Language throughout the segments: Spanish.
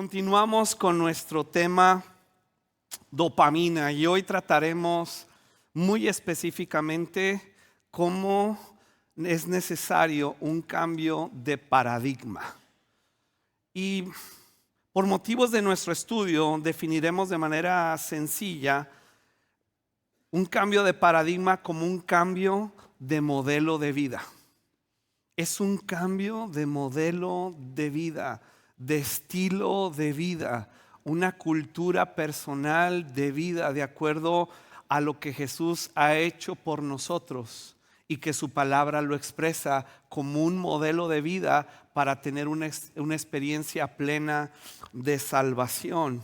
Continuamos con nuestro tema dopamina y hoy trataremos muy específicamente cómo es necesario un cambio de paradigma. Y por motivos de nuestro estudio definiremos de manera sencilla un cambio de paradigma como un cambio de modelo de vida. Es un cambio de modelo de vida, de estilo de vida, una cultura personal de vida de acuerdo a lo que Jesús ha hecho por nosotros y que su palabra lo expresa como un modelo de vida para tener una experiencia plena de salvación.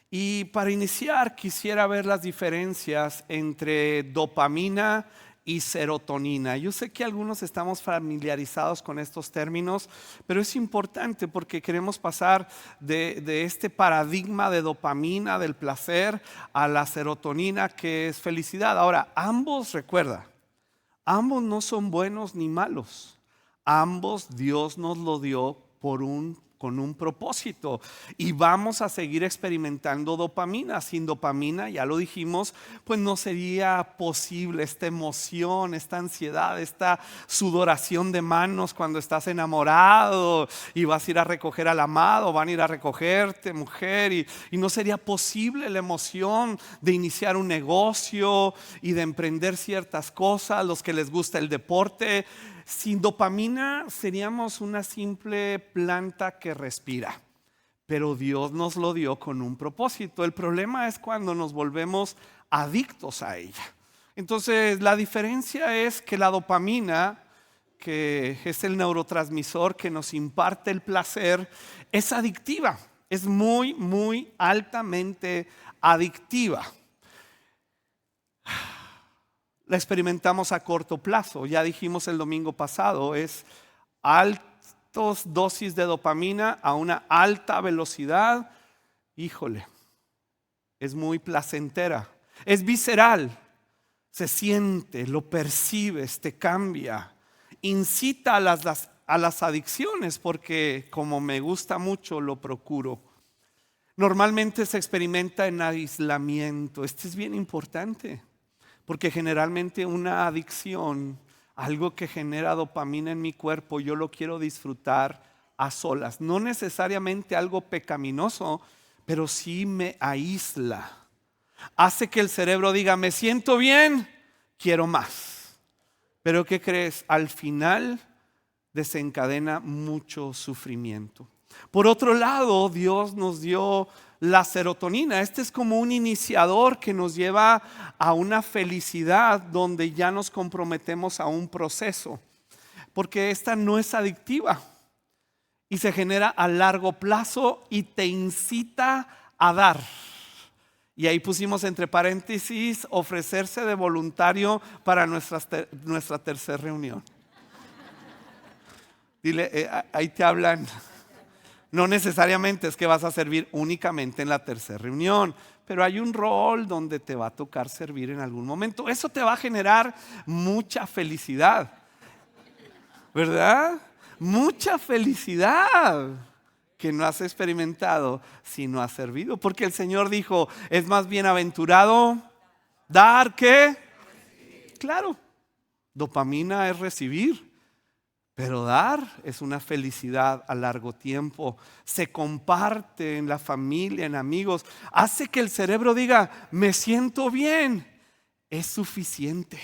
Y para iniciar quisiera ver las diferencias entre dopamina y serotonina. Yo sé que algunos estamos familiarizados con estos términos, pero es importante porque queremos pasar de este paradigma de dopamina, del placer, a la serotonina, que es felicidad. Ahora, ambos, recuerda, ambos no son buenos ni malos. Ambos Dios nos lo dio con un propósito, y vamos a seguir experimentando dopamina. Sin dopamina, ya lo dijimos, pues no sería posible esta emoción, esta ansiedad, esta sudoración de manos cuando estás enamorado y vas a ir a recoger al amado, van a ir a recogerte, mujer, y no sería posible la emoción de iniciar un negocio y de emprender ciertas cosas. Los que les gusta el deporte, sin dopamina seríamos una simple planta que respira, pero Dios nos lo dio con un propósito. El problema es cuando nos volvemos adictos a ella. Entonces la diferencia es que la dopamina, que es el neurotransmisor que nos imparte el placer, es adictiva, es muy altamente adictiva. La experimentamos a corto plazo. Ya dijimos el domingo pasado, es altas dosis de dopamina a una alta velocidad. Híjole, es muy placentera, es visceral, se siente, lo percibes, te cambia, incita a las adicciones, porque como me gusta mucho lo procuro. Normalmente se experimenta en aislamiento. Este es bien importante, porque generalmente una adicción, algo que genera dopamina en mi cuerpo, yo lo quiero disfrutar a solas. No necesariamente algo pecaminoso, pero sí me aísla. Hace que el cerebro diga: me siento bien, quiero más. Pero ¿qué crees? Al final desencadena mucho sufrimiento. Por otro lado, Dios nos dio la serotonina. Este es como un iniciador que nos lleva a una felicidad donde ya nos comprometemos a un proceso, porque esta no es adictiva y se genera a largo plazo y te incita a dar. Y ahí pusimos entre paréntesis: ofrecerse de voluntario para nuestra tercera reunión. Dile, ahí te hablan. No necesariamente es que vas a servir únicamente en la tercera reunión, pero hay un rol donde te va a tocar servir en algún momento. Eso te va a generar mucha felicidad, ¿verdad? Mucha felicidad que no has experimentado si no has servido. Porque el Señor dijo: es más bienaventurado dar que... Claro, dopamina es recibir, pero dar es una felicidad a largo tiempo. Se comparte en la familia, en amigos. Hace que el cerebro diga: me siento bien. Es suficiente.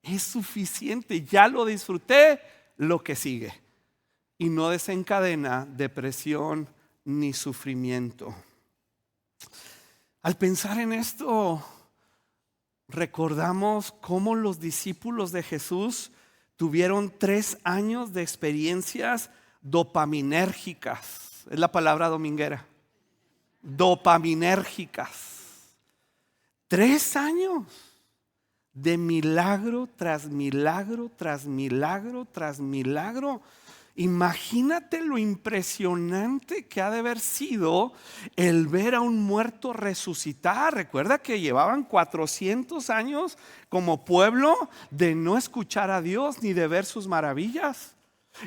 Es suficiente. Ya lo disfruté, lo que sigue. Y no desencadena depresión ni sufrimiento. Al pensar en esto, recordamos cómo los discípulos de Jesús tuvieron 3 años de experiencias dopaminérgicas. Es la palabra dominguera. Dopaminérgicas. 3 años de milagro tras milagro, tras milagro, tras milagro. Imagínate lo impresionante que ha de haber sido el ver a un muerto resucitar. Recuerda que llevaban 400 años como pueblo de no escuchar a Dios ni de ver sus maravillas.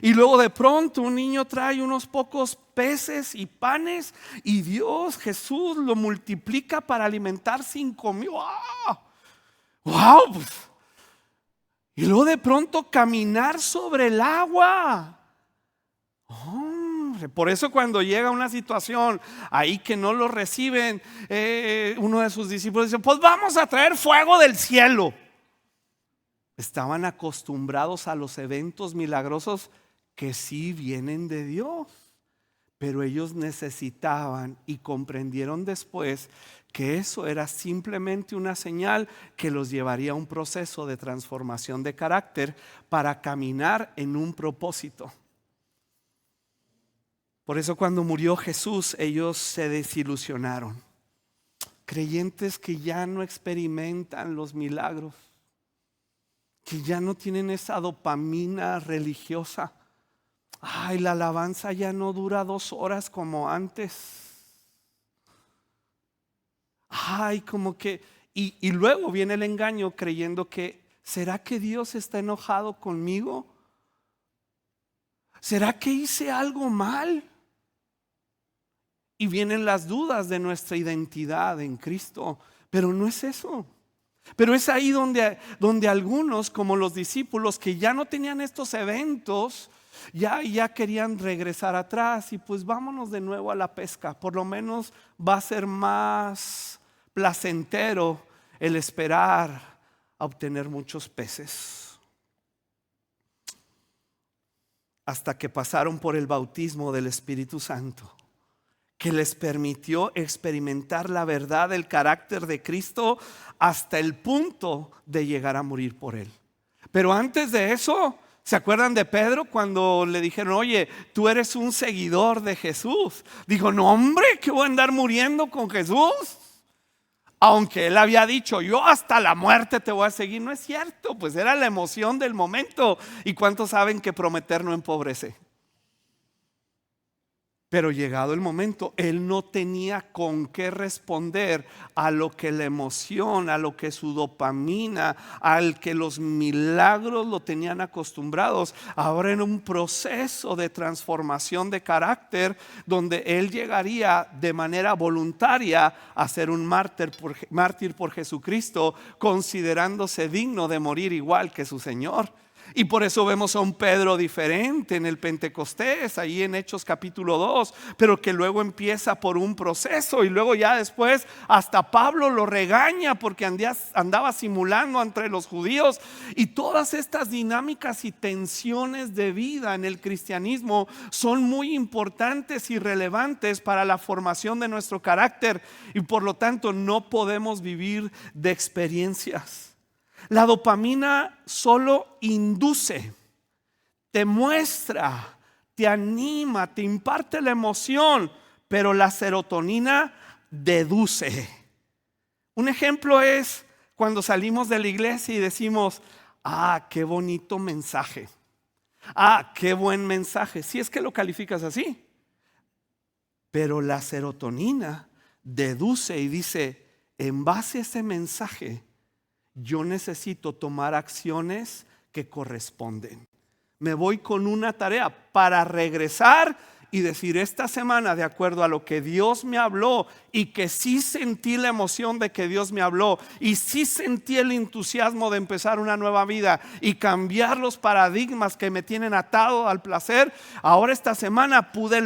Y luego de pronto un niño trae unos pocos peces y panes y Dios, Jesús, lo multiplica para alimentar 5,000. ¡Wow! ¡Wow! Pues, y luego de pronto caminar sobre el agua. Hombre, por eso cuando llega una situación ahí que no lo reciben, uno de sus discípulos dice: pues vamos a traer fuego del cielo. Estaban acostumbrados a los eventos milagrosos que sí vienen de Dios, pero ellos necesitaban y comprendieron después que eso era simplemente una señal que los llevaría a un proceso de transformación de carácter para caminar en un propósito. Por eso cuando murió Jesús, ellos se desilusionaron. Creyentes que ya no experimentan los milagros, que ya no tienen esa dopamina religiosa. Ay, la alabanza ya no dura 2 horas como antes. Ay, como que y luego viene el engaño creyendo que ¿será que Dios está enojado conmigo? ¿Será que hice algo mal? Y vienen las dudas de nuestra identidad en Cristo, pero no es eso. Pero es ahí donde algunos, como los discípulos que ya no tenían estos eventos, ya querían regresar atrás y pues vámonos de nuevo a la pesca. Por lo menos va a ser más placentero el esperar a obtener muchos peces. Hasta que pasaron por el bautismo del Espíritu Santo, que les permitió experimentar la verdad del carácter de Cristo hasta el punto de llegar a morir por Él. Pero antes de eso, ¿se acuerdan de Pedro cuando le dijeron: oye, tú eres un seguidor de Jesús? Dijo: no, hombre, que voy a andar muriendo con Jesús. Aunque él había dicho: yo hasta la muerte te voy a seguir. No es cierto, pues era la emoción del momento. ¿Y cuántos saben que prometer no empobrece? Pero llegado el momento, él no tenía con qué responder a lo que la emoción, a lo que su dopamina, al que los milagros lo tenían acostumbrados. Ahora en un proceso de transformación de carácter, donde él llegaría de manera voluntaria a ser un mártir por Jesucristo, considerándose digno de morir igual que su Señor. Y por eso vemos a un Pedro diferente en el Pentecostés, ahí en Hechos capítulo 2, pero que luego empieza por un proceso y luego ya después hasta Pablo lo regaña porque andaba simulando entre los judíos. Y todas estas dinámicas y tensiones de vida en el cristianismo son muy importantes y relevantes para la formación de nuestro carácter, y por lo tanto no podemos vivir de experiencias. La dopamina solo induce, te muestra, te anima, te imparte la emoción, pero la serotonina deduce. Un ejemplo es cuando salimos de la iglesia y decimos: ah, qué bonito mensaje. Ah, qué buen mensaje. Si es que lo calificas así. Pero la serotonina deduce y dice: en base a ese mensaje, yo necesito tomar acciones que corresponden. Me voy con una tarea para regresar y decir: esta semana, de acuerdo a lo que Dios me habló, y que sí sentí la emoción de que Dios me habló, y sí sentí el entusiasmo de empezar una nueva vida y cambiar los paradigmas que me tienen atado al placer, ahora esta semana pude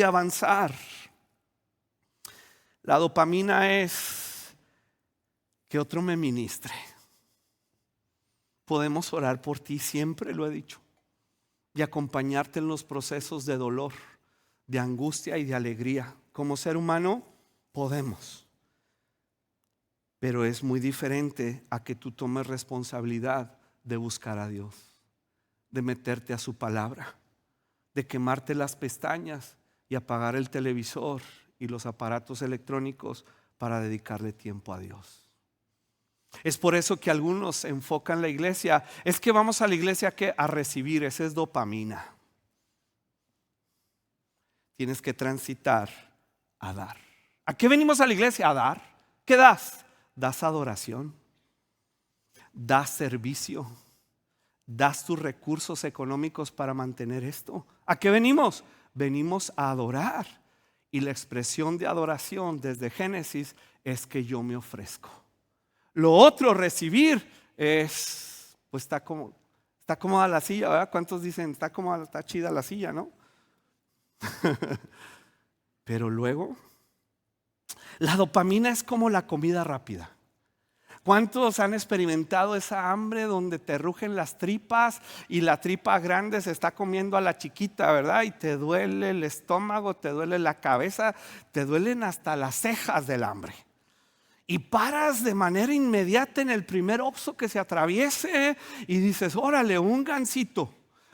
avanzar. La dopamina es que otro me ministre. Podemos orar por ti, siempre lo he dicho, y acompañarte en los procesos de dolor, de angustia y de alegría. Como ser humano podemos, pero es muy diferente a que tú tomes responsabilidad de buscar a Dios, de meterte a su palabra, de quemarte las pestañas y apagar el televisor y los aparatos electrónicos para dedicarle tiempo a Dios. Es por eso que algunos enfocan la iglesia: es que vamos a la iglesia a recibir. Esa es dopamina. Tienes que transitar a dar. ¿A qué venimos a la iglesia? A dar. ¿Qué das? Das adoración, das servicio, ¿Das tus recursos económicos para mantener esto? ¿A qué venimos? Venimos a adorar. Y la expresión de adoración desde Génesis es que yo me ofrezco. Lo otro, recibir, es, pues está cómoda la silla, ¿verdad? ¿Cuántos dicen, está cómoda, está chida la silla, no? Pero luego, la dopamina es como la comida rápida. ¿Cuántos han experimentado esa hambre donde te rugen las tripas y la tripa grande se está comiendo a la chiquita, ¿verdad? Y te duele el estómago, te duele la cabeza, te duelen hasta las cejas del hambre. Y paras de manera inmediata en el primer Oxxo que se atraviese y dices, órale, un gansito,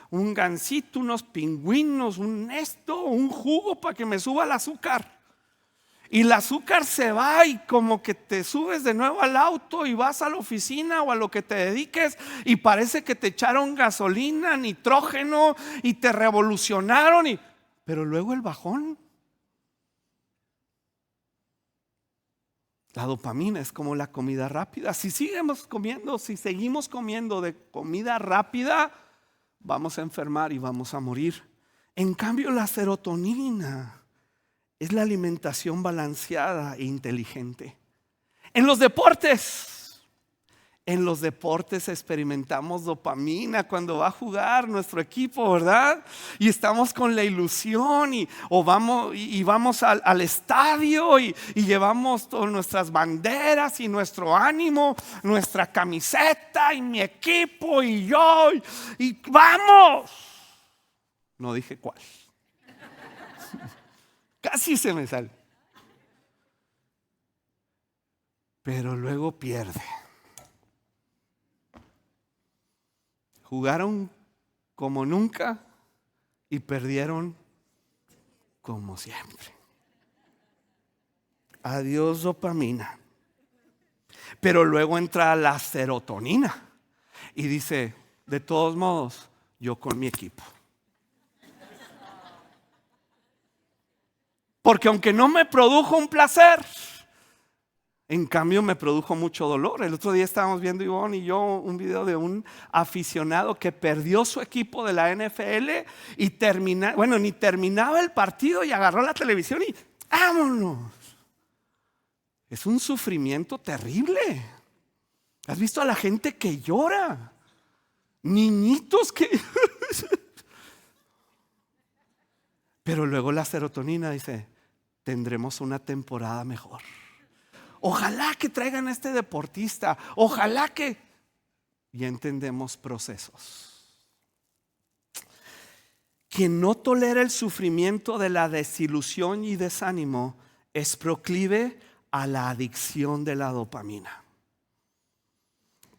unos pingüinos, un jugo para que me suba el azúcar. Y el azúcar se va y como que te subes de nuevo al auto y vas a la oficina o a lo que te dediques y parece que te echaron gasolina, nitrógeno y te revolucionaron. Pero luego el bajón. La dopamina es como la comida rápida. Si seguimos comiendo de comida rápida, vamos a enfermar y vamos a morir. En cambio, la serotonina es la alimentación balanceada e inteligente. En los deportes experimentamos dopamina cuando va a jugar nuestro equipo, ¿verdad? Y estamos con la ilusión vamos al estadio y llevamos todas nuestras banderas y nuestro ánimo, nuestra camiseta y mi equipo y yo y vamos. No dije cuál. Casi se me sale. Pero luego pierde. Jugaron como nunca y perdieron como siempre. Adiós dopamina. Pero luego entra la serotonina y dice, de todos modos, yo con mi equipo. Porque aunque no me produjo un placer, en cambio me produjo mucho dolor. El otro día estábamos viendo Ivonne y yo un video de un aficionado que perdió su equipo de la NFL y ni terminaba el partido y agarró la televisión y ¡vámonos! Es un sufrimiento terrible. ¿Has visto a la gente que llora? Niñitos que... Pero luego la serotonina dice, tendremos una temporada mejor. Ojalá que traigan a este deportista. Ojalá que... Y entendemos procesos. Quien no tolera el sufrimiento de la desilusión y desánimo es proclive a la adicción de la dopamina.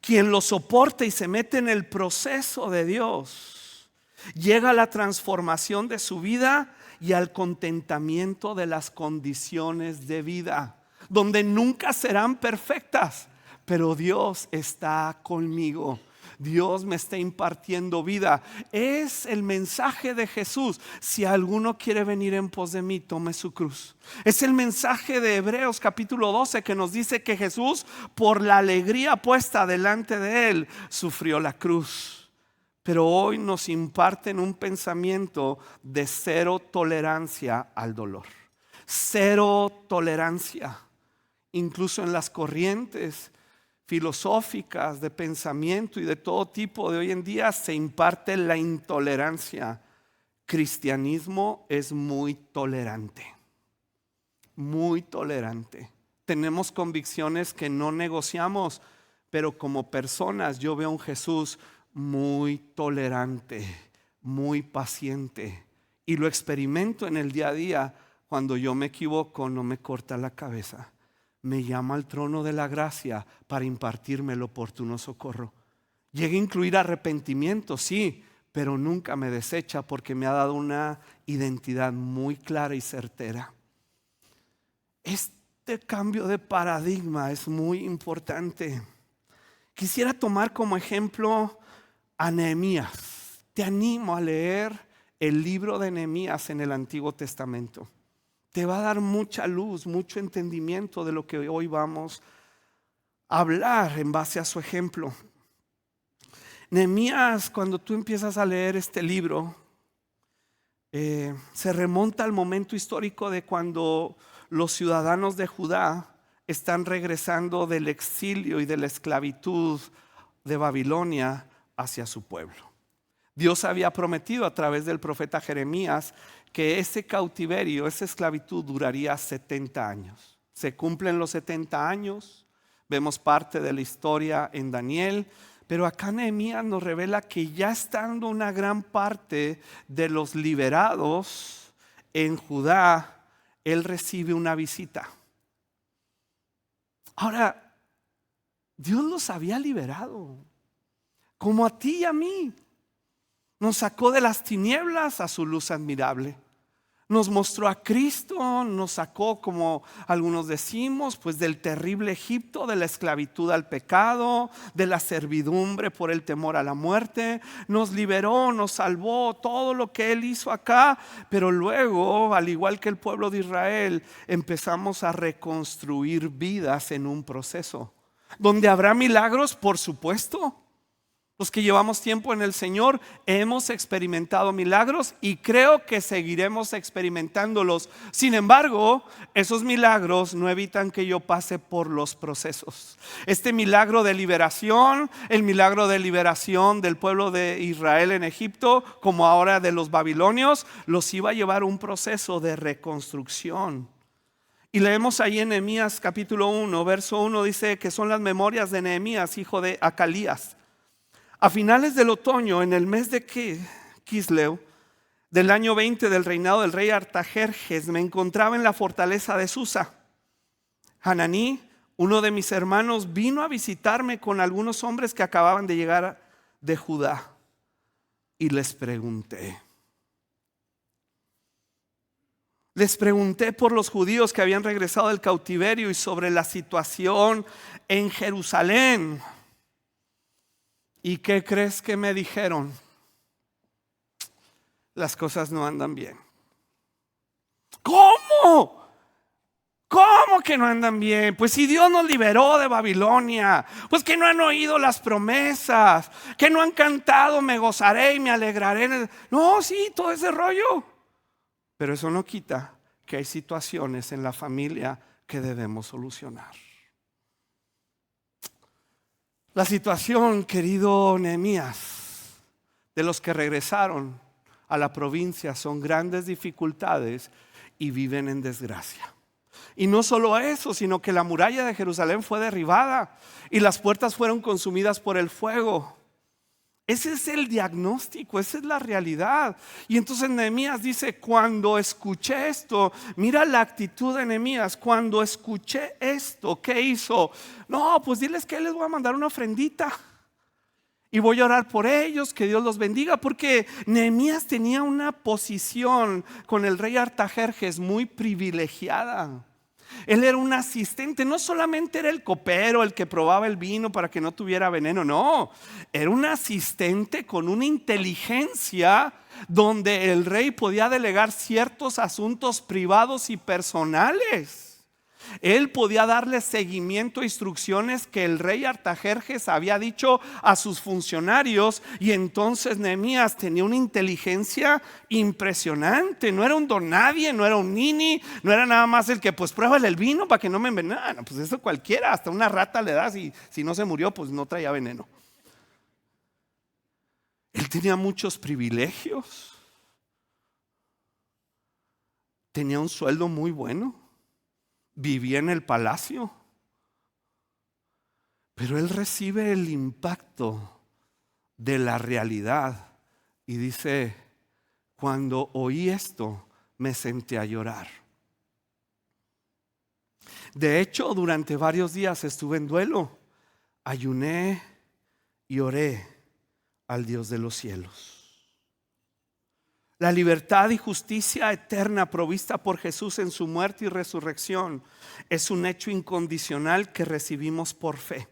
Quien lo soporta y se mete en el proceso de Dios, llega a la transformación de su vida y al contentamiento de las condiciones de vida, donde nunca serán perfectas, pero Dios está conmigo. Dios me está impartiendo vida. Es el mensaje de Jesús. Si alguno quiere venir en pos de mí, tome su cruz. Es el mensaje de Hebreos capítulo 12 que nos dice que Jesús, por la alegría puesta delante de él, sufrió la cruz. Pero hoy nos imparten un pensamiento de cero tolerancia al dolor. Cero tolerancia. Incluso en las corrientes filosóficas de pensamiento y de todo tipo de hoy en día se imparte la intolerancia. Cristianismo es muy tolerante. Muy tolerante. Tenemos convicciones que no negociamos, pero como personas yo veo a un Jesús muy tolerante, muy paciente, y lo experimento en el día a día. Cuando yo me equivoco, no me corta la cabeza, me llama al trono de la gracia para impartirme el oportuno socorro. Llega a incluir arrepentimiento, sí, pero nunca me desecha porque me ha dado una identidad muy clara y certera. Este cambio de paradigma es muy importante. Quisiera tomar como ejemplo a Nehemías. Te animo a leer el libro de Nehemías en el Antiguo Testamento. Te va a dar mucha luz, mucho entendimiento de lo que hoy vamos a hablar en base a su ejemplo. Nehemías, cuando tú empiezas a leer este libro, se remonta al momento histórico de cuando los ciudadanos de Judá están regresando del exilio y de la esclavitud de Babilonia hacia su pueblo. Dios había prometido a través del profeta Jeremías que ese cautiverio, esa esclavitud duraría 70 años. Se cumplen los 70 años, vemos parte de la historia en Daniel, pero acá Nehemías nos revela que ya estando una gran parte de los liberados en Judá, él recibe una visita. Ahora, Dios los había liberado, como a ti y a mí. Nos sacó de las tinieblas a su luz admirable. Nos mostró a Cristo, nos sacó, como algunos decimos, pues del terrible Egipto, de la esclavitud al pecado, de la servidumbre por el temor a la muerte. Nos liberó, nos salvó, todo lo que Él hizo acá. Pero luego, al igual que el pueblo de Israel, empezamos a reconstruir vidas en un proceso. ¿Donde habrá milagros? Por supuesto. Los que llevamos tiempo en el Señor hemos experimentado milagros y creo que seguiremos experimentándolos. Sin embargo, esos milagros no evitan que yo pase por los procesos. Este milagro de liberación, el milagro de liberación del pueblo de Israel en Egipto, como ahora de los babilonios, los iba a llevar un proceso de reconstrucción. Y leemos ahí en Nehemías capítulo 1, verso 1, dice que son las memorias de Nehemías, hijo de Acalías. A finales del otoño, en el mes de Quisleu, del año 20 del reinado del rey Artajerjes, me encontraba en la fortaleza de Susa. Hananí, uno de mis hermanos, vino a visitarme con algunos hombres que acababan de llegar de Judá. Y les pregunté por los judíos que habían regresado del cautiverio y sobre la situación en Jerusalén. ¿Y qué crees que me dijeron? Las cosas no andan bien. ¿Cómo? ¿Cómo que no andan bien? Pues si Dios nos liberó de Babilonia, pues que no han oído las promesas, que no han cantado me gozaré y me alegraré. No, sí, todo ese rollo. Pero eso no quita que hay situaciones en la familia que debemos solucionar. La situación, querido Nehemías, de los que regresaron a la provincia son grandes dificultades y viven en desgracia. Y no solo eso, sino que la muralla de Jerusalén fue derribada y las puertas fueron consumidas por el fuego. Ese es el diagnóstico, esa es la realidad. Y entonces Nehemías dice, cuando escuché esto, mira la actitud de Nehemías, cuando escuché esto, ¿qué hizo? No, pues diles que les voy a mandar una ofrendita y voy a orar por ellos, que Dios los bendiga, porque Nehemías tenía una posición con el rey Artajerjes muy privilegiada. Él era un asistente, no solamente era el copero, el que probaba el vino para que no tuviera veneno, no, era un asistente con una inteligencia donde el rey podía delegar ciertos asuntos privados y personales. Él podía darle seguimiento a instrucciones que el rey Artajerjes había dicho a sus funcionarios. Y entonces Nehemías tenía una inteligencia impresionante. No era un don nadie, no era un nini, no era nada más el que pues pruébale el vino para que no me envenene. No, pues eso cualquiera, hasta una rata le das y si no se murió pues no traía veneno. Él tenía muchos privilegios. Tenía un sueldo muy bueno. Vivía en el palacio, pero él recibe el impacto de la realidad y dice, cuando oí esto me senté a llorar. De hecho, durante varios días estuve en duelo, ayuné y oré al Dios de los cielos. La libertad y justicia eterna provista por Jesús en su muerte y resurrección es un hecho incondicional que recibimos por fe.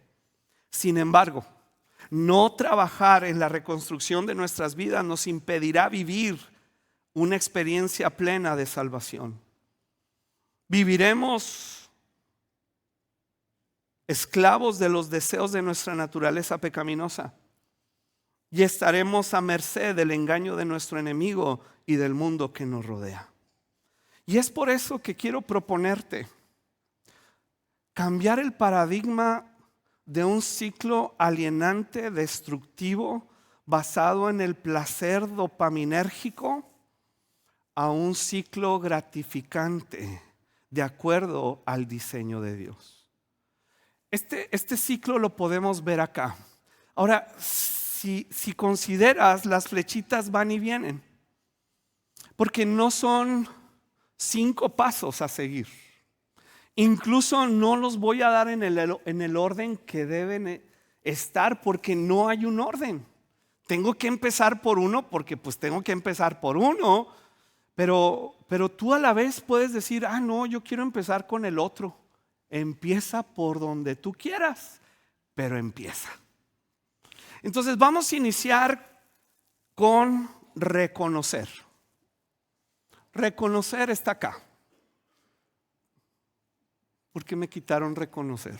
Sin embargo, no trabajar en la reconstrucción de nuestras vidas nos impedirá vivir una experiencia plena de salvación. Viviremos esclavos de los deseos de nuestra naturaleza pecaminosa. y estaremos a merced del engaño de nuestro enemigo y del mundo que nos rodea. Y es por eso que quiero proponerte cambiar el paradigma de un ciclo alienante, destructivo, basado en el placer dopaminérgico, a un ciclo gratificante, de acuerdo al diseño de Dios. Este ciclo lo podemos ver acá. Ahora, si consideras, las flechitas van y vienen, porque no son 5 pasos a seguir. Incluso no los voy a dar en el orden que deben estar, porque no hay un orden. Tengo que empezar por uno, porque pues tengo que empezar por uno, pero tú a la vez puedes decir, no, yo quiero empezar con el otro. Empieza por donde tú quieras, pero empieza. Entonces vamos a iniciar con reconocer. Reconocer está acá. ¿Por qué me quitaron reconocer?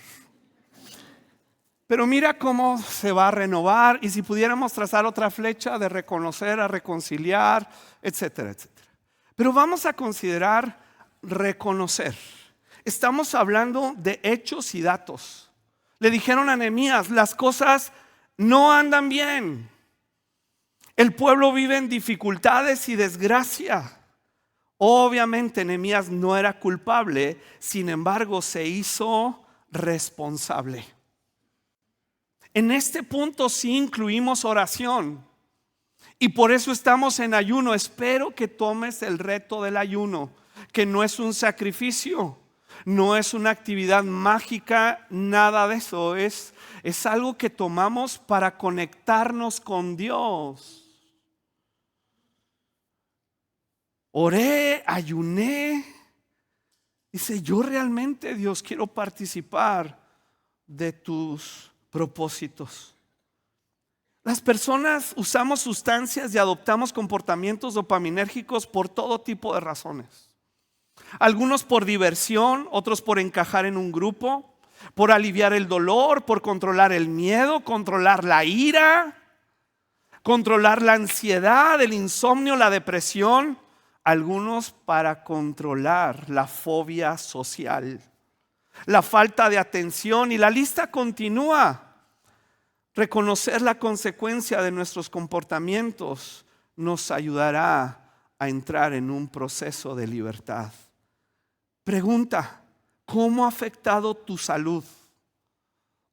Pero mira cómo se va a renovar, y si pudiéramos trazar otra flecha de reconocer a reconciliar, etcétera, etcétera. Pero vamos a considerar reconocer. Estamos hablando de hechos y datos. Le dijeron a Nehemías, las cosas no andan bien. El pueblo vive en dificultades y desgracia. Obviamente Nehemías no era culpable, sin embargo se hizo responsable. En este punto sí incluimos oración, y por eso estamos en ayuno. Espero que tomes el reto del ayuno, que no es un sacrificio, no es una actividad mágica, nada de eso. Es algo que tomamos para conectarnos con Dios. Oré, ayuné. Dice, yo realmente, Dios, quiero participar de tus propósitos. Las personas usamos sustancias y adoptamos comportamientos dopaminérgicos por todo tipo de razones. Algunos por diversión, otros por encajar en un grupo, por aliviar el dolor, por controlar el miedo, controlar la ira, controlar la ansiedad, el insomnio, la depresión. Algunos para controlar la fobia social, la falta de atención, y la lista continúa. Reconocer la consecuencia de nuestros comportamientos nos ayudará a entrar en un proceso de libertad. Pregunta, ¿cómo ha afectado tu salud?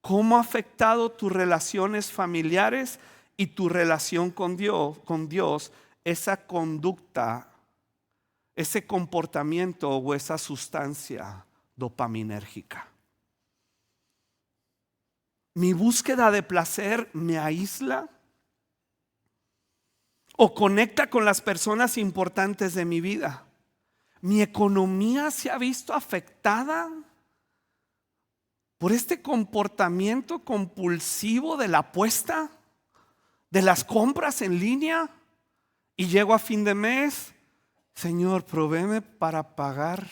¿Cómo ha afectado tus relaciones familiares y tu relación con Dios, esa conducta, ese comportamiento o esa sustancia dopaminérgica? ¿Mi búsqueda de placer me aísla o conecta con las personas importantes de mi vida? ¿Mi economía se ha visto afectada por este comportamiento compulsivo de la apuesta, de las compras en línea? Y llego a fin de mes, Señor, provéeme para pagar.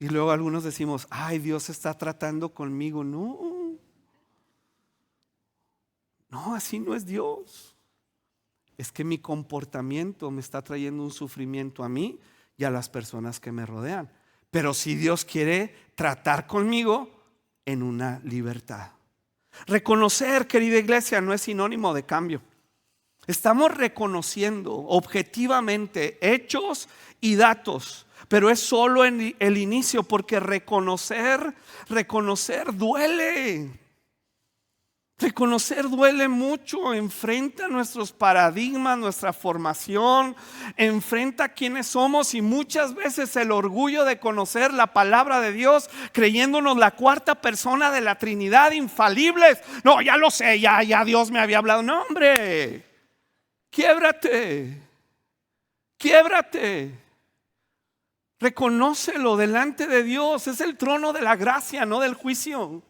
Y luego algunos decimos, ay, Dios está tratando conmigo. No, así no es Dios. Es que mi comportamiento me está trayendo un sufrimiento a mí y a las personas que me rodean. Pero si Dios quiere tratar conmigo en una libertad. Reconocer, querida iglesia, no es sinónimo de cambio. Estamos reconociendo objetivamente hechos y datos, pero es solo en el inicio, porque reconocer duele. Reconocer duele mucho, enfrenta nuestros paradigmas, nuestra formación, enfrenta quiénes somos, y muchas veces el orgullo de conocer la palabra de Dios, creyéndonos la cuarta persona de la Trinidad, infalibles. No, ya lo sé, ya Dios me había hablado. No, hombre, quiébrate. Reconócelo delante de Dios. Es el trono de la gracia, no del juicio.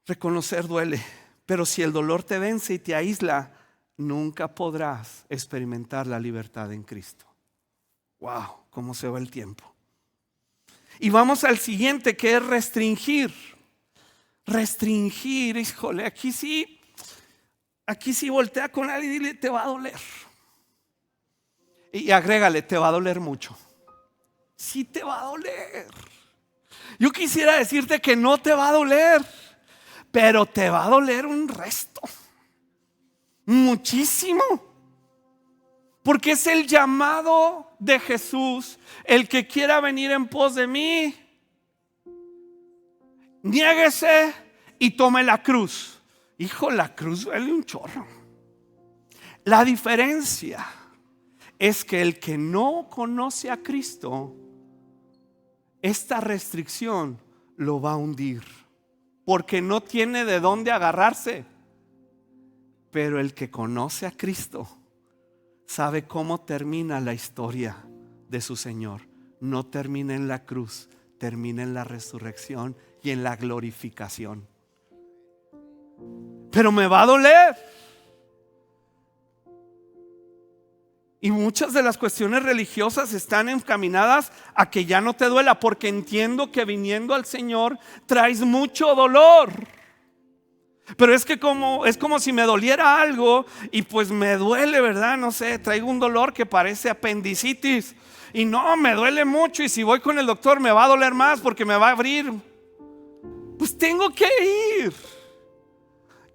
Reconocer duele, pero si el dolor te vence y te aísla, nunca podrás experimentar la libertad en Cristo. Wow, cómo se va el tiempo. Y vamos al siguiente, que es restringir. restringir, híjole, aquí sí voltea con alguien y dile, te va a doler. Y agrégale, te va a doler mucho. Sí te va a doler. Yo quisiera decirte que no te va a doler, pero te va a doler un resto, muchísimo. Porque es el llamado de Jesús. El que quiera venir en pos de mí, niéguese y tome la cruz. Hijo, la cruz duele un chorro. La diferencia es que el que no conoce a Cristo, esta restricción lo va a hundir, porque no tiene de dónde agarrarse. Pero el que conoce a Cristo sabe cómo termina la historia de su Señor. No termina en la cruz, termina en la resurrección y en la glorificación. Pero me va a doler. Y muchas de las cuestiones religiosas están encaminadas a que ya no te duela, porque entiendo que viniendo al Señor traes mucho dolor. Pero es como si me doliera algo y pues me duele, ¿verdad? No sé, traigo un dolor que parece apendicitis y no, me duele mucho, y si voy con el doctor me va a doler más porque me va a abrir. Pues tengo que ir.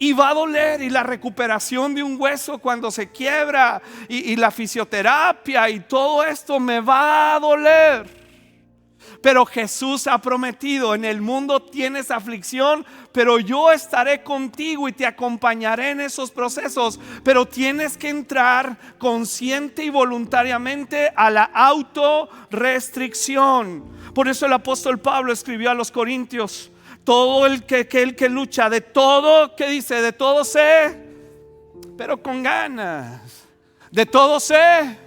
Y va a doler, y la recuperación de un hueso cuando se quiebra y la fisioterapia y todo esto me va a doler. Pero Jesús ha prometido: en el mundo tienes aflicción, pero yo estaré contigo y te acompañaré en esos procesos. Pero tienes que entrar consciente y voluntariamente a la autorrestricción. Por eso el apóstol Pablo escribió a los Corintios: todo el que lucha, de todo, ¿qué dice? De todo sé, pero con ganas. De todo sé,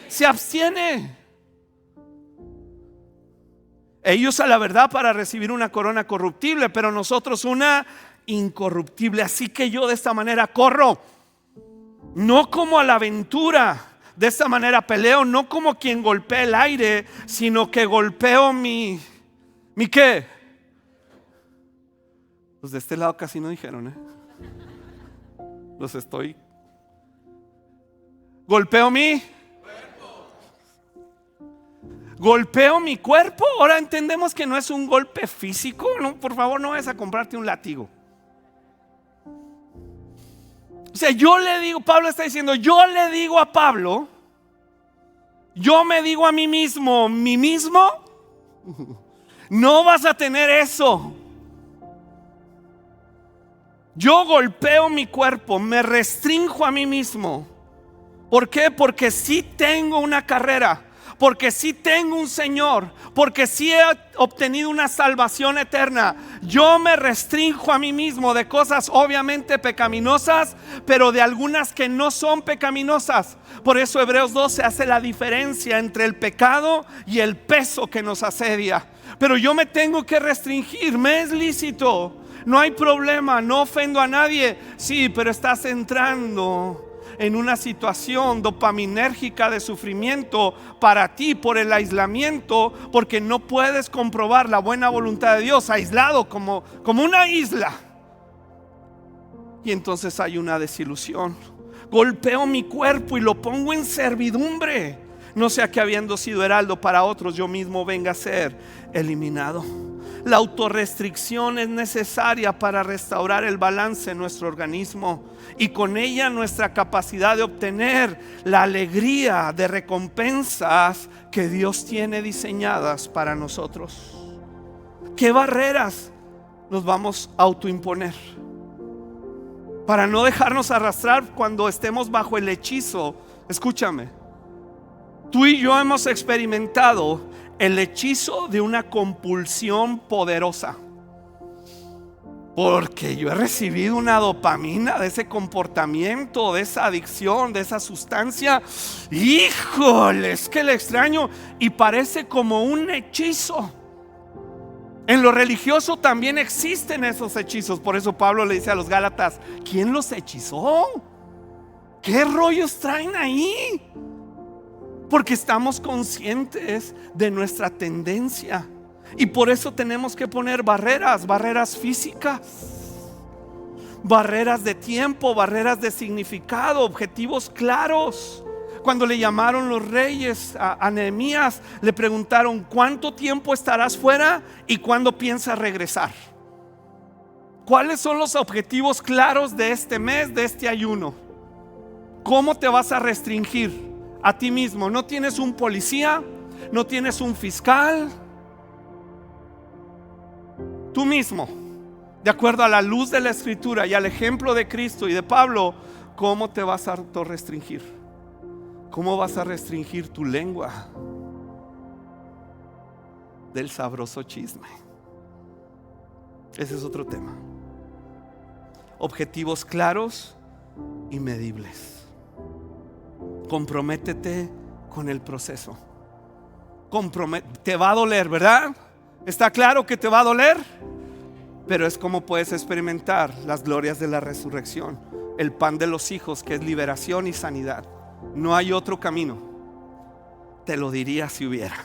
se abstiene. Ellos a la verdad para recibir una corona corruptible, pero nosotros una incorruptible. Así que yo de esta manera corro, no como a la aventura. De esta manera peleo, no como quien golpea el aire, sino que golpeo mi ¿qué? Los de este lado casi no dijeron, los estoy. Golpeo mi cuerpo. Ahora entendemos que no es un golpe físico. No, por favor, no vayas a comprarte un látigo. O sea, yo le digo, Pablo está diciendo, yo le digo a Pablo, yo me digo a mí mismo, no vas a tener eso. Yo golpeo mi cuerpo, me restrinjo a mí mismo. ¿Por qué? Porque sí tengo una carrera, porque sí tengo un Señor, porque sí he obtenido una salvación eterna. Yo me restrinjo a mí mismo de cosas obviamente pecaminosas, pero de algunas que no son pecaminosas. Por eso Hebreos 12 hace la diferencia entre el pecado y el peso que nos asedia. Pero yo me tengo que restringir, me es lícito. No hay problema, no ofendo a nadie. Sí, pero estás entrando en una situación dopaminérgica de sufrimiento para ti por el aislamiento, porque no puedes comprobar la buena voluntad de Dios aislado como una isla. Y entonces hay una desilusión. Golpeo mi cuerpo y lo pongo en servidumbre, no sea que habiendo sido heraldo para otros, yo mismo venga a ser eliminado. La autorrestricción es necesaria para restaurar el balance en nuestro organismo y con ella nuestra capacidad de obtener la alegría de recompensas que Dios tiene diseñadas para nosotros. ¿Qué barreras nos vamos a autoimponer para no dejarnos arrastrar cuando estemos bajo el hechizo? Escúchame, tú y yo hemos experimentado el hechizo de una compulsión poderosa, porque yo he recibido una dopamina de ese comportamiento, de esa adicción, de esa sustancia. Híjole, es que le extraño y parece como un hechizo. En lo religioso también existen esos hechizos. Por eso Pablo le dice a los Gálatas: ¿quién los hechizó? ¿Qué rollos traen ahí? Porque estamos conscientes de nuestra tendencia. Y por eso tenemos que poner barreras físicas, barreras de tiempo, barreras de significado, objetivos claros. Cuando le llamaron los reyes a Nehemías, le preguntaron: ¿cuánto tiempo estarás fuera y cuándo piensas regresar? ¿Cuáles son los objetivos claros de este mes, de este ayuno? ¿Cómo te vas a restringir a ti mismo? No tienes un policía, no tienes un fiscal. Tú mismo, de acuerdo a la luz de la Escritura y al ejemplo de Cristo y de Pablo, ¿cómo te vas a autorrestringir? ¿Cómo vas a restringir tu lengua del sabroso chisme? Ese es otro tema. Objetivos claros y medibles. Comprométete con el proceso. Te va a doler, ¿verdad? ¿Está claro que te va a doler? Pero es como puedes experimentar las glorias de la resurrección, el pan de los hijos, que es liberación y sanidad. No hay otro camino. Te lo diría si hubiera.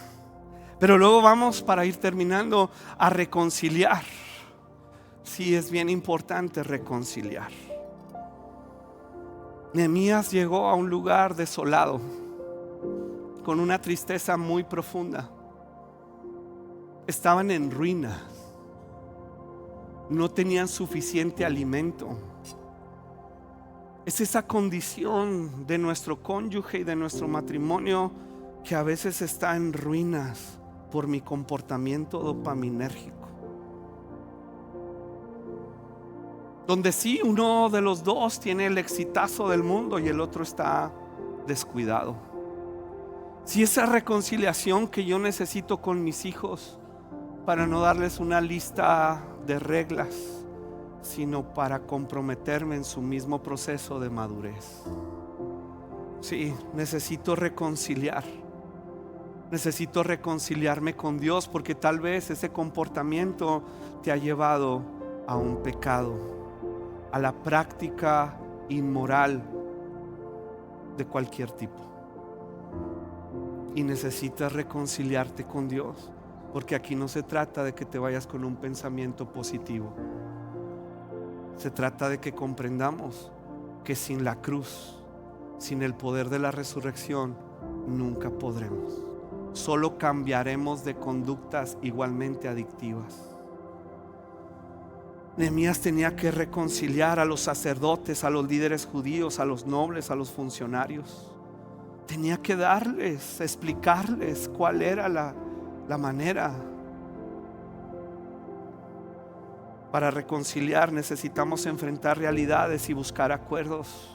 Pero luego vamos, para ir terminando, a reconciliar. Sí, es bien importante reconciliar. Nehemías llegó a un lugar desolado, con una tristeza muy profunda. Estaban en ruinas, no tenían suficiente alimento. Es esa condición de nuestro cónyuge y de nuestro matrimonio que a veces está en ruinas por mi comportamiento dopaminérgico, donde sí, uno de los dos tiene el exitazo del mundo y el otro está descuidado. Si esa reconciliación que yo necesito con mis hijos, para no darles una lista de reglas, sino para comprometerme en su mismo proceso de madurez. Sí, necesito reconciliar. Necesito reconciliarme con Dios, porque tal vez ese comportamiento te ha llevado a un pecado, a la práctica inmoral de cualquier tipo. Y necesitas reconciliarte con Dios, porque aquí no se trata de que te vayas con un pensamiento positivo. Se trata de que comprendamos que sin la cruz, sin el poder de la resurrección, nunca podremos. Solo cambiaremos de conductas igualmente adictivas. Nehemías tenía que reconciliar a los sacerdotes, a los líderes judíos, a los nobles, a los funcionarios. Tenía que darles, explicarles cuál era la manera. Para reconciliar necesitamos enfrentar realidades y buscar acuerdos.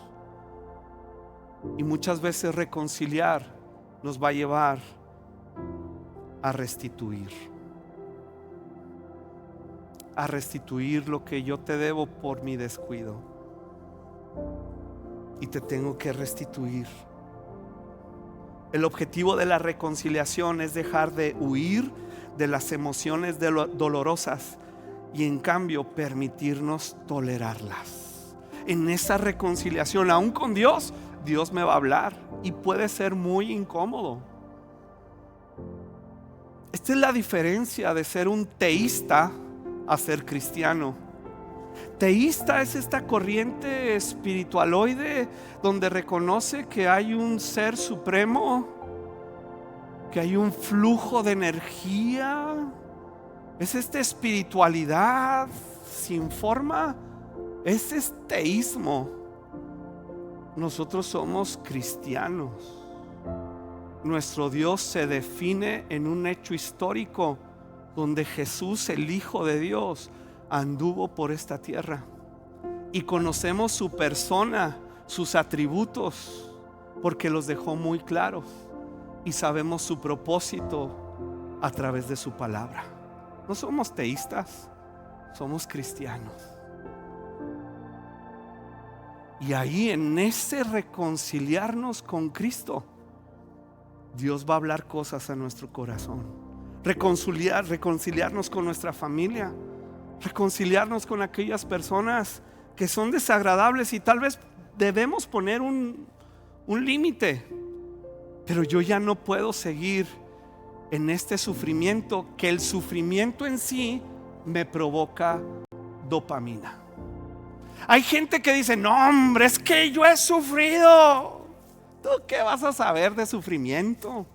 Y muchas veces reconciliar nos va a llevar a restituir lo que yo te debo por mi descuido, y te tengo que restituir. El objetivo de la reconciliación es dejar de huir de las emociones dolorosas y en cambio permitirnos tolerarlas. En esa reconciliación, aún con Dios, Dios me va a hablar y puede ser muy incómodo. Esta es la diferencia de ser un teísta a ser cristiano. Teísta es esta corriente espiritualoide donde reconoce que hay un ser supremo, que hay un flujo de energía. Es esta espiritualidad sin forma. Ese es teísmo. Nosotros somos cristianos. Nuestro Dios se define en un hecho histórico donde Jesús, el Hijo de Dios, anduvo por esta tierra, y conocemos su persona, sus atributos, porque los dejó muy claros, y sabemos su propósito a través de su palabra. No somos teístas, somos cristianos. Y ahí, en ese reconciliarnos con Cristo, Dios va a hablar cosas a nuestro corazón. Reconciliarnos con nuestra familia, reconciliarnos con aquellas personas que son desagradables, y tal vez debemos poner un límite. Pero yo ya no puedo seguir en este sufrimiento, que el sufrimiento en sí me provoca dopamina. Hay gente que dice: no, hombre, es que yo he sufrido. ¿Tú qué vas a saber de sufrimiento?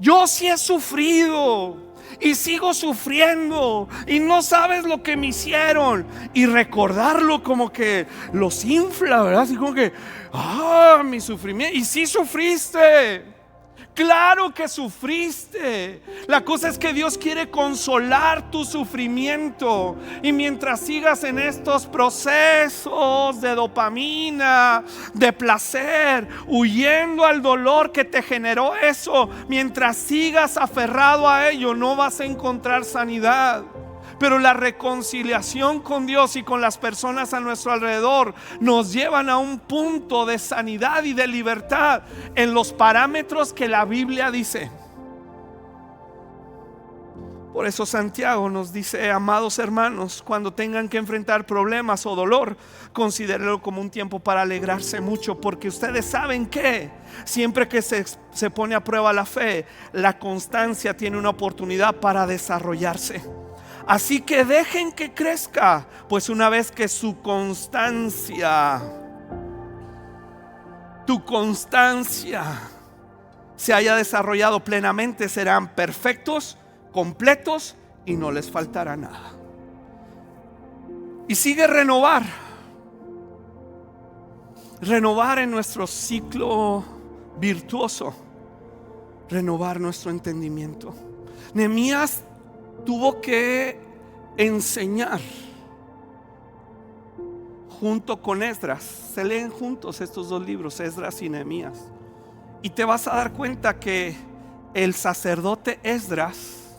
Yo sí he sufrido y sigo sufriendo, y no sabes lo que me hicieron. Y recordarlo como que los infla, ¿verdad? Así como que, mi sufrimiento. Y sí sufriste. Claro que sufriste. La cosa es que Dios quiere consolar tu sufrimiento. Y mientras sigas en estos procesos de dopamina, de placer, huyendo al dolor que te generó eso, mientras sigas aferrado a ello, no vas a encontrar sanidad. Pero la reconciliación con Dios y con las personas a nuestro alrededor nos llevan a un punto de sanidad y de libertad en los parámetros que la Biblia dice. Por eso Santiago nos dice: amados hermanos, cuando tengan que enfrentar problemas o dolor, considérenlo como un tiempo para alegrarse mucho, porque ustedes saben que siempre que se pone a prueba la fe, la constancia tiene una oportunidad para desarrollarse. Así que dejen que crezca, pues una vez que tu constancia se haya desarrollado plenamente, serán perfectos, completos y no les faltará nada. Y sigue renovar en nuestro ciclo virtuoso, renovar nuestro entendimiento. Nehemías tuvo que enseñar junto con Esdras. Se leen juntos estos dos libros, Esdras y Nehemías, y te vas a dar cuenta que el sacerdote Esdras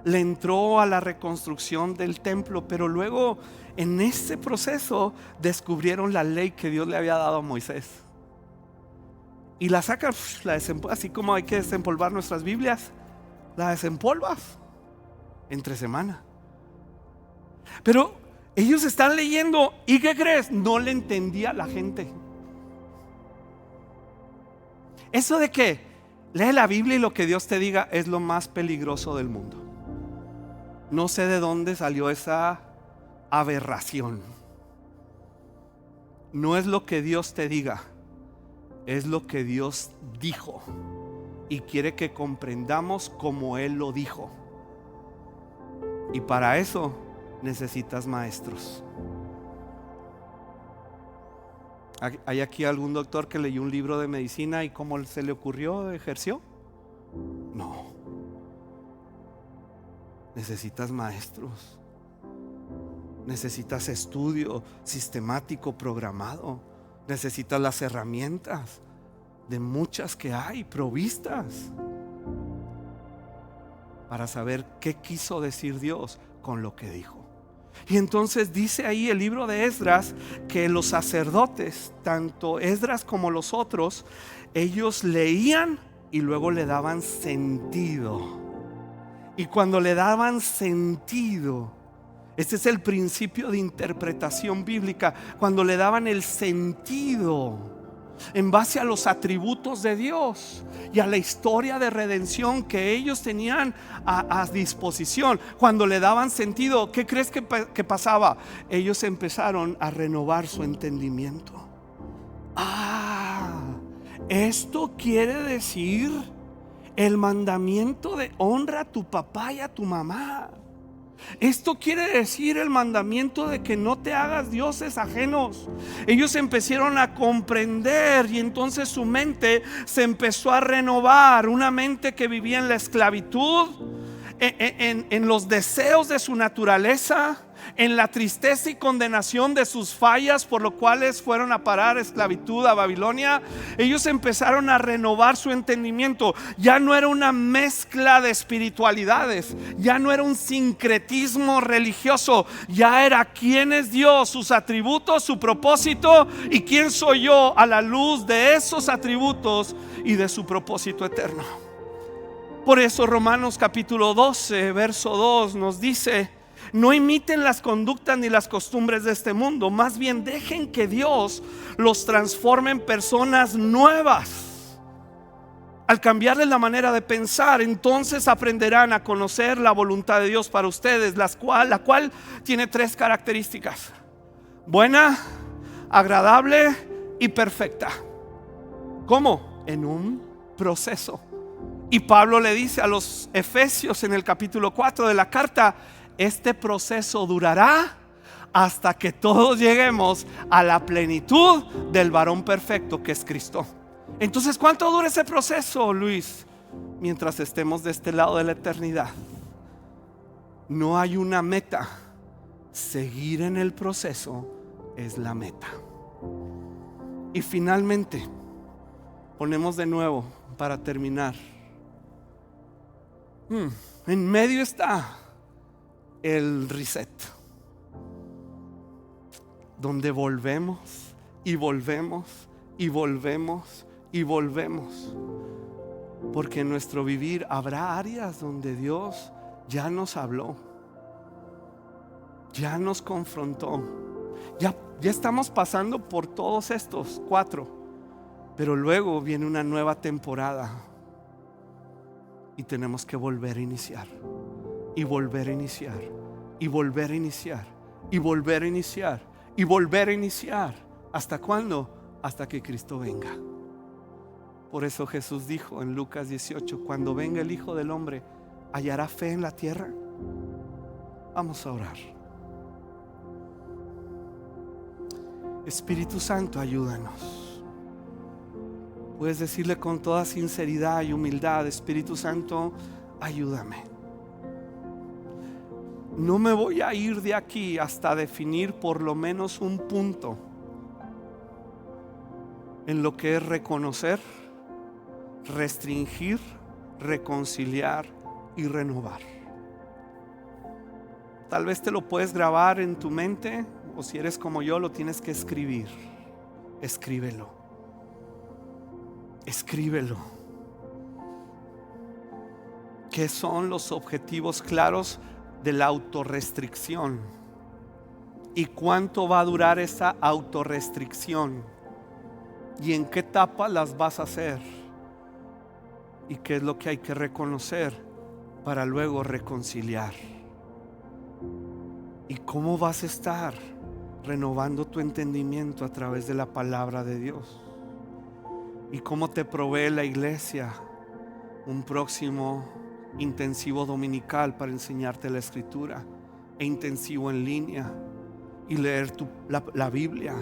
le entró a la reconstrucción del templo, pero luego en ese proceso descubrieron la ley que Dios le había dado a Moisés y la sacan, así como hay que desempolvar nuestras Biblias, la desempolvas entre semana. Pero ellos están leyendo, ¿y qué crees? No le entendía la gente. Eso de que lee la Biblia y lo que Dios te diga es lo más peligroso del mundo. No sé de dónde salió esa aberración. No es lo que Dios te diga, es lo que Dios dijo, y quiere que comprendamos como Él lo dijo. Y para eso necesitas maestros. ¿Hay aquí algún doctor que leyó un libro de medicina y cómo se le ocurrió ejerció? No. Necesitas maestros. Necesitas estudio sistemático, programado. Necesitas las herramientas de muchas que hay provistas para saber qué quiso decir Dios con lo que dijo. Y entonces dice ahí el libro de Esdras que los sacerdotes, tanto Esdras como los otros, ellos leían y luego le daban sentido. Y cuando le daban sentido, este es el principio de interpretación bíblica, cuando le daban el sentido en base a los atributos de Dios y a la historia de redención que ellos tenían a disposición, cuando le daban sentido, ¿qué crees que pasaba? Ellos empezaron a renovar su entendimiento. Esto quiere decir el mandamiento de honra a tu papá y a tu mamá. Esto quiere decir el mandamiento de que no te hagas dioses ajenos. Ellos empezaron a comprender y entonces su mente se empezó a renovar. Una mente que vivía en la esclavitud, en los deseos de su naturaleza, en la tristeza y condenación de sus fallas, por lo cuales fueron a parar a esclavitud a Babilonia. Ellos empezaron a renovar su entendimiento. Ya no era una mezcla de espiritualidades, ya no era un sincretismo religioso, ya era quién es Dios, sus atributos, su propósito, y quién soy yo a la luz de esos atributos y de su propósito eterno. Por eso Romanos capítulo 12 verso 2 nos dice: no imiten las conductas ni las costumbres de este mundo, más bien dejen que Dios los transforme en personas nuevas Al cambiarles la manera de pensar, entonces aprenderán a conocer la voluntad de Dios para ustedes, la cual tiene 3 características: buena, agradable y perfecta. ¿Cómo? En un proceso. Y Pablo le dice a los Efesios en el capítulo 4 de la carta: este proceso durará hasta que todos lleguemos a la plenitud del varón perfecto, que es Cristo. Entonces, ¿cuánto dura ese proceso, Luis? Mientras estemos de este lado de la eternidad. No hay una meta. Seguir en el proceso es la meta. Y finalmente, ponemos de nuevo para terminar. En medio está el reset, donde volvemos y volvemos y volvemos y volvemos. Porque en nuestro vivir habrá áreas donde Dios ya nos habló, ya nos confrontó. Ya estamos pasando por todos estos 4, pero luego viene una nueva temporada y tenemos que volver a iniciar, y volver a iniciar, y volver a iniciar, y volver a iniciar, y volver a iniciar. ¿Hasta cuándo? Hasta que Cristo venga. Por eso Jesús dijo en Lucas 18: cuando venga el Hijo del Hombre, ¿hallará fe en la tierra? Vamos a orar. Espíritu Santo, ayúdanos. Puedes decirle con toda sinceridad y humildad: Espíritu Santo, ayúdame. No me voy a ir de aquí hasta definir por lo menos un punto en lo que es reconocer, restringir, reconciliar y renovar. Tal vez te lo puedes grabar en tu mente, o si eres como yo, lo tienes que escribir. Escríbelo. Escríbelo. ¿Qué son los objetivos claros de la autorrestricción? ¿Y cuánto va a durar esa autorrestricción? ¿Y en qué etapa las vas a hacer? ¿Y qué es lo que hay que reconocer para luego reconciliar? ¿Y cómo vas a estar renovando tu entendimiento a través de la palabra de Dios? ¿Y cómo te provee la iglesia un próximo intensivo dominical para enseñarte la escritura, e intensivo en línea, y leer la Biblia?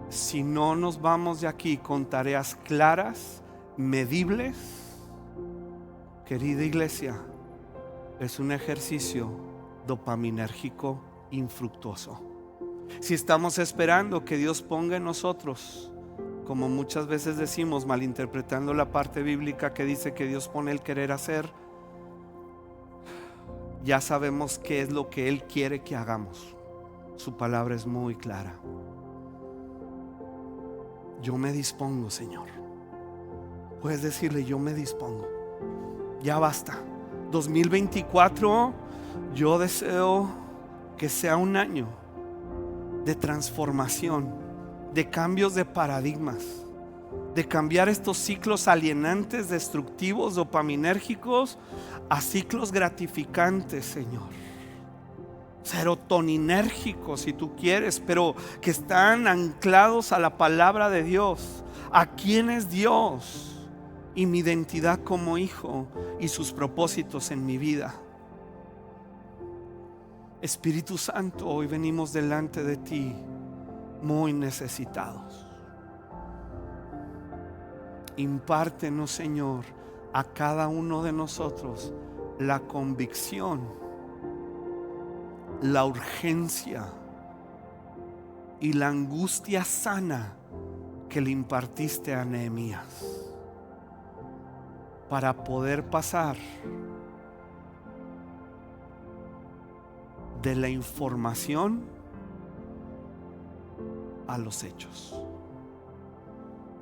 Si no nos vamos de aquí con tareas claras, medibles, querida iglesia, es un ejercicio dopaminérgico infructuoso. Si estamos esperando que Dios ponga en nosotros, como muchas veces decimos, malinterpretando la parte bíblica que dice que Dios pone el querer hacer, ya sabemos qué es lo que Él quiere que hagamos. Su palabra es muy clara. Yo me dispongo, Señor. Puedes decirle: yo me dispongo. Ya basta. 2024, yo deseo que sea un año de transformación, de cambios de paradigmas, de cambiar estos ciclos alienantes, destructivos, dopaminérgicos, a ciclos gratificantes, Señor. Serotoninérgicos, si tú quieres, pero que están anclados a la palabra de Dios, a quién es Dios y mi identidad como hijo y sus propósitos en mi vida. Espíritu Santo, hoy venimos delante de ti muy necesitados. Impártenos, Señor, a cada uno de nosotros la convicción, la urgencia y la angustia sana que le impartiste a Nehemías, para poder pasar de la información a los hechos,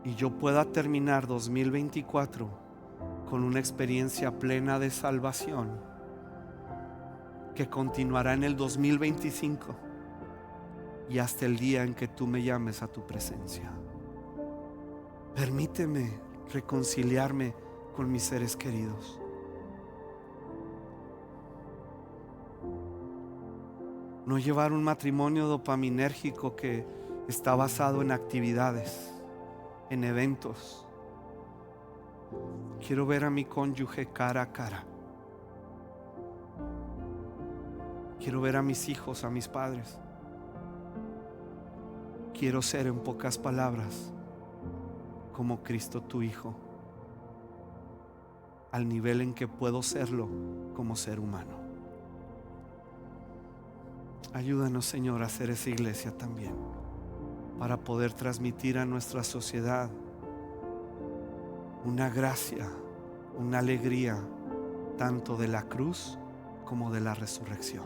y yo pueda terminar 2024 con una experiencia plena de salvación que continuará en el 2025 y hasta el día en que tú me llames a tu presencia. Permíteme reconciliarme con mis seres queridos. No llevar un matrimonio dopaminérgico que está basado en actividades, en eventos. Quiero ver a mi cónyuge cara a cara. Quiero ver a mis hijos, a mis padres. Quiero ser, en pocas palabras, como Cristo tu Hijo, al nivel en que puedo serlo como ser humano. Ayúdanos, Señor, a hacer esa iglesia también, para poder transmitir a nuestra sociedad una gracia, una alegría, tanto de la cruz como de la resurrección.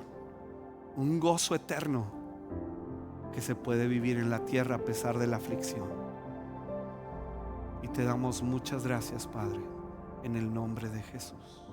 Un gozo eterno que se puede vivir en la tierra a pesar de la aflicción. Y te damos muchas gracias, Padre, en el nombre de Jesús.